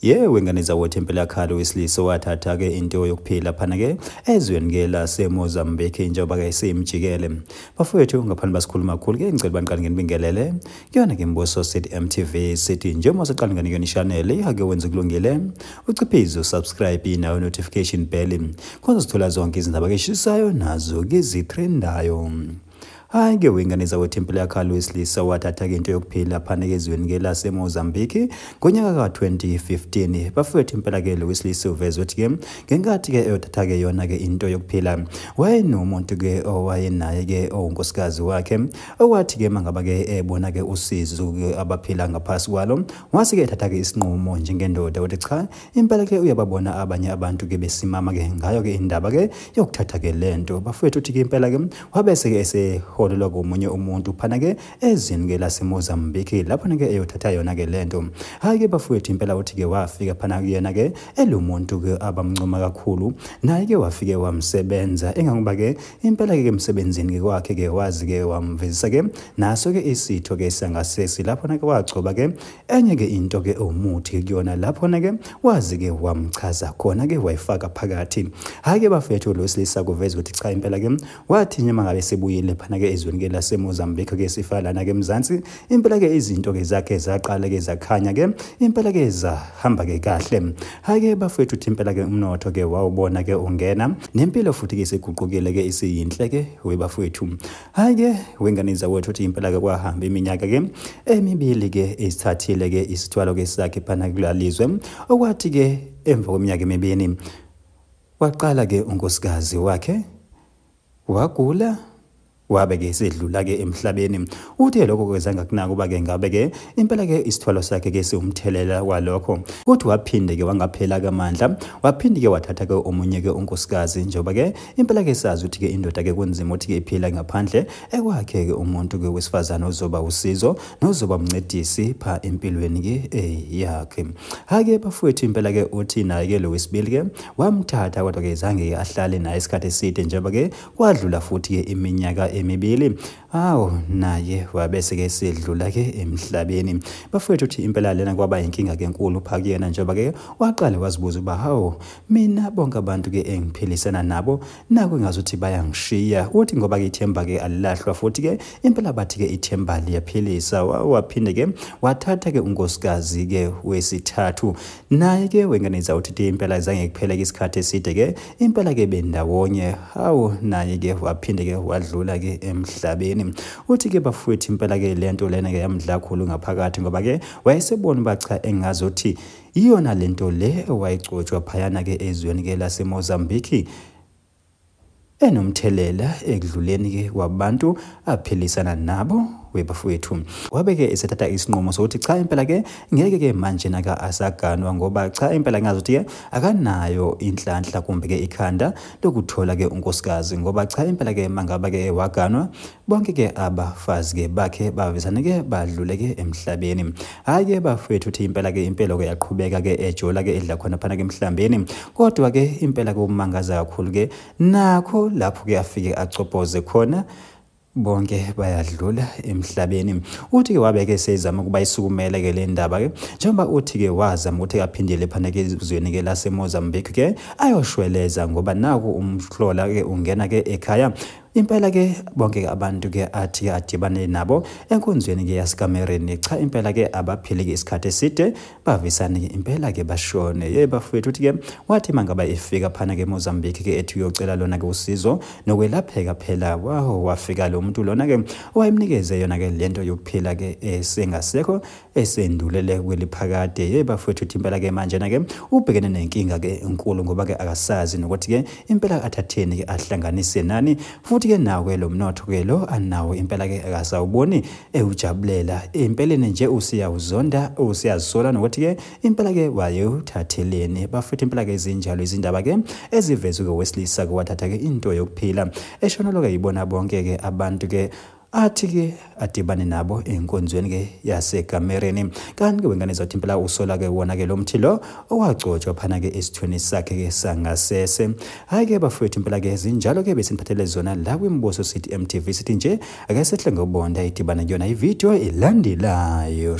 Wengane zawethu impela yakhalo wesilisa wathatha ke into yokuphila phana ke ezweni ke laseMozambique njengoba ke seyimjikele. Bafowethu ngaphandle basikhuluma kakhulu ke ngicela baniqale ngenibingelele. Kuyona ke imbuso sithi MTV sithi njengoba siqala ngani yona channel ake wenza kulungile. Uciphize subscribe nayo notification bell. Khona sithola zonke izindaba ke eshisayo nazo ke zitrendayo. Hayi ke wengane zawethu impela yakhalo wesilisa wathatha ke into yokuphila phana ke ezweni ke laseMozambique ngonyaka ka2015. Bafowethu impela ke lo wesilisa uveze ukuthi ke ngenkathi ke eyothatha ke yona ke into yokuphila wayenomuntu ke owayenaye ke onkosikazi wakhe owathi ke mangaba ke ebona ke usizo ke abaphila ngaphasi kwalo wase ke ethatha ke isinqumo njengendoda ukuthi cha impela ke uyababona abanye abantu ke besimama ke ngayo ke indaba ke yokuthatha ke lento. Bafowethu uthi ke impela ke wabese ke holelwa komunye umuntu phana ke ezweni ke laseMozambique lapho ke eyothatha yona ke lento. Hayi ke bafowethu impela uthi ke wafika phana kuyena ke elumuntu ke abamncoma kakhulu naye ke wafike wamsebenza engangoba ke impela ke emsebenzini ke kwakhe ke wazi ke wamvezisa ke naso ke isitho ke sangasesi lapho ke wagcoba ke enye ke into ke umuthi kuyona lapho ke wazi ke wamchaza khona ke wayifaka phakathi. Hayi ke bafowethu lo silisa kuveza ukuthi cha impela ke wathi nyama ngabe sebuyile phana ke ezweni ke laseMozambique ke sifalana ke Mzansi impela ke izinto ke zakhe zaqala ke zakhanya ke impela ke zahamba ke kahle. Hayi ke bafowethu uthi impela ke umnotho ke wawubona ke ungena nempilo futhi ke seguqukile ke isiyinhle ke webafowethu. Hayi ke wengane zawethu uthi impela ke kwahamba iminyaka ke emibili ke isithathile ke isithwalo ke sakhe phana kulalizwe okwathi ke emva kweminyaka emibili waqala ke unkosikazi wakhe wagula wabe ke sedlula ke emhlabeni. Uthe lokho kwezanga kunaka kuba ke ngabe ke impela ke isithwalo sakhe ke siumthelela walokho. Uthi waphinde ke wangaphela kamandla waphinde ke wathatha ke omunye ke unkosikazi njengoba ke impela ke sazi ukuthi ke indoda ke kunzima ukuthi ke iphila ngaphandle ekwakhe ke umuntu ke wesifazana ozoba usizo nozoba umncedisi pha empilweni ke yakhe. Hayi ke bafowethu impela ke uthi naye ke lo wesibili ke wamthatha kodwa ke zange ke ahlale naye isikhathi eside njengoba ke kwadlula futhi ke iminyaka emibili naye wabese ke sedlula ke emhlabeni. Bafowethu uthi impela lena kwaba inkinga ke enkulu phakuyena njengoba ke waqala wazibuza uba mina bonke abantu ke engiphilisana nabo naku ngazuthi bayangishiya. Uthi ngoba ke ithemba ke alilahlwa futhi ke impela bathi ke ithemba liyaphilisa. Waphinde ke wathatha ke unkosikazi ke wesithathu naye ke wengane zawuthi impela zange kuphele isikhathi eside ke impela ke bendawonye naye ke waphinde ke wadlula ke emhlabeni. Uthi ke bafowethu impela ke lento lena ke yamdla kakhulu ngaphakathi ngoba ke wayesebona bacha engazothi iyona lento le owayicotshwa phayana ke ezweni ke laseMozambique enomthelela ekudluleni ke kwabantu aphilisana nabo webafowethu. Wabeke esethatha isinqumo sokuthi cha impela ke ngeke ke manje naka asaganwa ngoba cha impela ngazuthi ke akanayo inhlanhla kumbe ke ikhanda lokuthola ke unkosikazi ngoba cha impela ke mangaba ke waganwa bonke ke abafazi ke bakhe bavezana ke badlule ke emhlabeni. Hayi ke bafowethu uthi impela ke impilo ke yaqhubeka ke ejola ke edla khona phana ke emhlabeni kodwa ke impela ke umangaza kakhulu ke nakho lapho ke afike acophoze khona bonke bayadlula emhlabeni. Uthi ke wabeke sezama ukuba isukumele ke le ndaba ke njengoba uthi ke wazama ukuthi aphindele phana ke ezweni ke laseMozambique ke ayoshweleza ngoba naku umhlola ke ungena ke ekhaya. Impela ke bonke abantu ke athi adibane nabo enkonzweni ke yasikamereni cha impela ke abaphile ke isikhathi eside bavisana ke impela ke bashone. Bafowethu uthi ke wathi mangaba efika phana ke Mozambique ke ethi uyocela lona ke usizo nokwelapheka phela wafika lo muntu lona ke owayemnikeze yona ke lento yokuphila ke esengasekho esendulele kweliphakade. Bafowethu uthi impela ke manje na ke ubhekene nenkinga ke enkulu ngoba ke akasazi nokuthi ke impela athatheni ke ahlanganise nani futhi ke nawe lo mnotho ke lo anawo impela ke akasawuboni ujabulela impeleni nje usiyawuzonda usiyazisola nokuthi ke impela ke wayewuthatheleni. Bafowethu impela ke izinjalo izindaba ke ezivezwe ke wesilisa ke wathatha ke into yokuphila eshonolo ke yibona bonke ke abantu ke athi ke adibane nabo enkonzweni ke yaseGamereni. Kanti ke wengane zawuthi impela usola ke wona ke lo mthi lo owagcotshwa phana ke esithweni sakhe ke sangasese. Hayi ke bafowethu impela ke zinjalo ke besiniphathele zona la kwimbuso sithi MTV sithi nje ake sehle ngobonda idibana kuyona ivideo elandelayo.